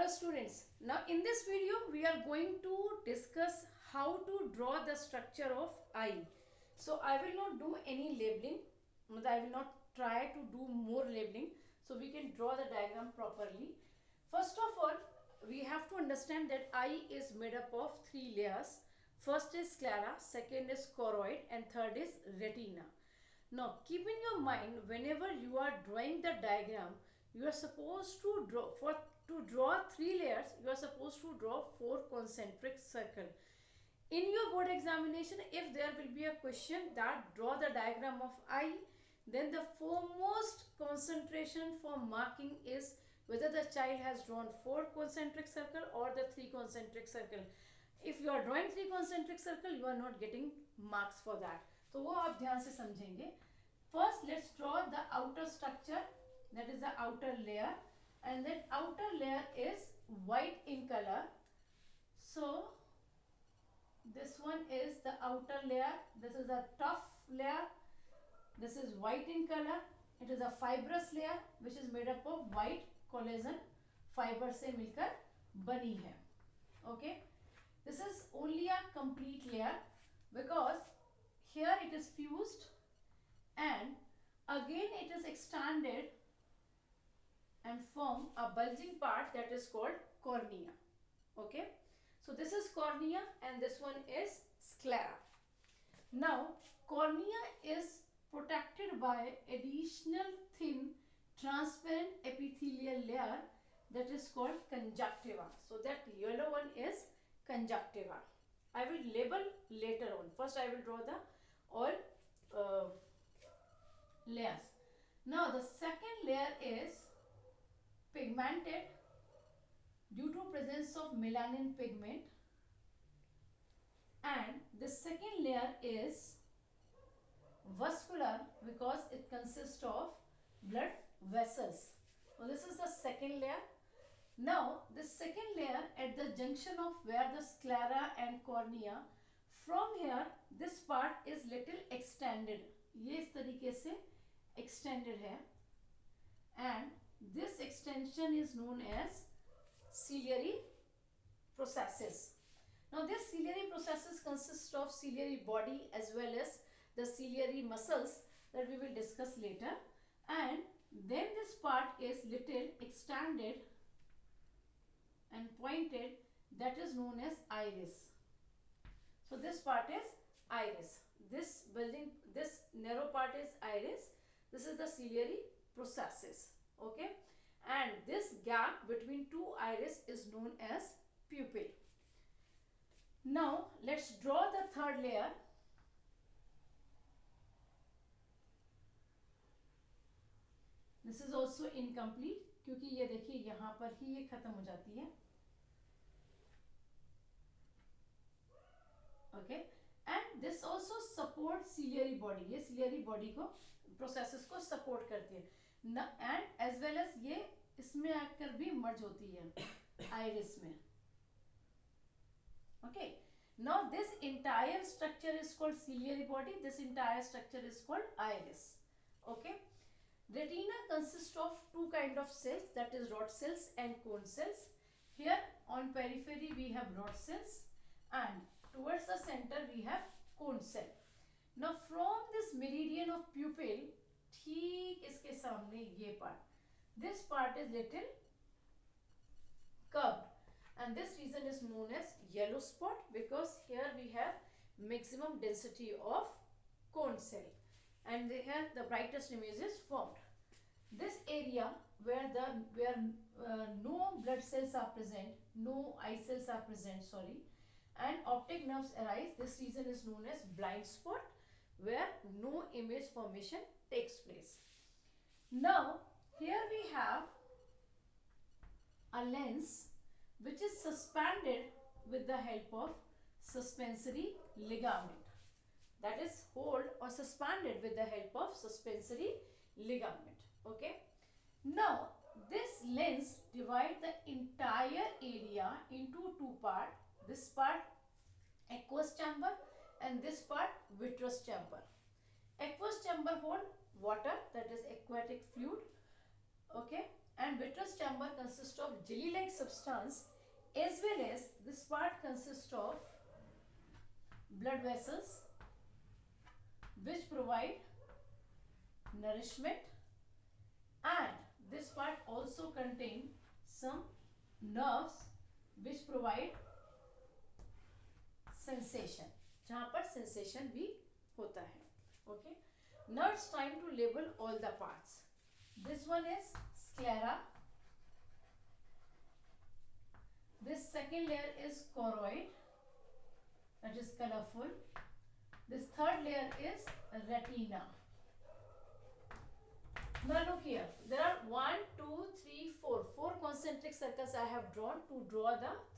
Hello students, now in this video we are going to discuss how to draw the structure of eye. So I will not do any labeling, I will not try to do more labeling, so we can draw the diagram properly. First of all, we have to understand that eye is made up of three layers. First is sclera, second is choroid and third is retina. Now keep in your mind, whenever you are drawing the diagram, you are supposed to draw, to draw three layers, you are supposed to draw four concentric circle. In your board examination, if there will be a question that draw the diagram of eye, then the foremost concentration for marking is whether the child has drawn four concentric circle or the three concentric circle. If you are drawing three concentric circle, you are not getting marks for that. तो वो आप ध्यान से समझेंगे. First, let's draw the outer structure, that is the outer layer, and that outer layer is white in color. So this one is the outer layer. This is a tough layer. This is white in color. It is a fibrous layer which is made up of white collagen fiber से मिलकर बनी है. Okay. This is only a complete layer because here it is fused and again it is extended and form a bulging part that is called cornea. Okay. So this is cornea and this one is sclera. Now cornea is protected by additional thin transparent epithelial layer that is called conjunctiva. So that yellow one is conjunctiva. I will label later on. First I will draw the all layers. Now the second layer is pigmented due to presence of melanin pigment, and the second layer is vascular because it consists of blood vessels. So this is the second layer. Now this second layer at the junction of where the sclera and cornea, from here this part is little extended. ये इस तरीके से extended है and this extension is known as ciliary processes. Now this ciliary processes consist of ciliary body as well as the ciliary muscles that we will discuss later, and then this part is little extended and pointed, that is known as iris. So this part is iris. This building, this narrow part is iris. This is the ciliary processes. Okay, and this gap between two iris is known as pupil. Now let's draw the third layer. This is also incomplete क्योंकि ये देखिए यहाँ पर ही ये खत्म हो जाती है. Okay, and this also supports ciliary body. ये ciliary body को processes को support करती है. And as well as ये इसमें आकर भी merge होती है iris में. Okay. Now this entire structure is called ciliary body. This entire structure is called iris. Okay. Retina consists of two kind of cells, that is rod cells and cone cells. Here on periphery we have rod cells and towards the center we have cone cell. Now from this meridian of pupil, ठीक इसके सामने ये part, this part is little curved, and this region is known as yellow spot because here we have maximum density of cone cell and here the brightest image is formed. This area where no blood cells are present, no eye cells are present, sorry, and optic nerves arise, this region is known as blind spot where no image formation takes place. Now here we have a lens which is suspended with the help of suspensory ligament, that is hold or suspended with the help of suspensory ligament. Okay. Now this lens divides the entire area into two parts. This part aqueous chamber and this part vitreous chamber. Aqueous chamber hold water, that is aquatic fluid. Okay. and vitreous chamber consists of jelly-like substance, as well as this part consists of blood vessels which provide nourishment, and this part also contain some nerves which provide sensation, जहां पर sensation भी होता है. Okay, now it's time to label all the parts. This one is sclera. This second layer is choroid, that is colorful. This third layer is retina. Now look here, there are 1, 2, 3, 4 concentric circles I have drawn to draw the three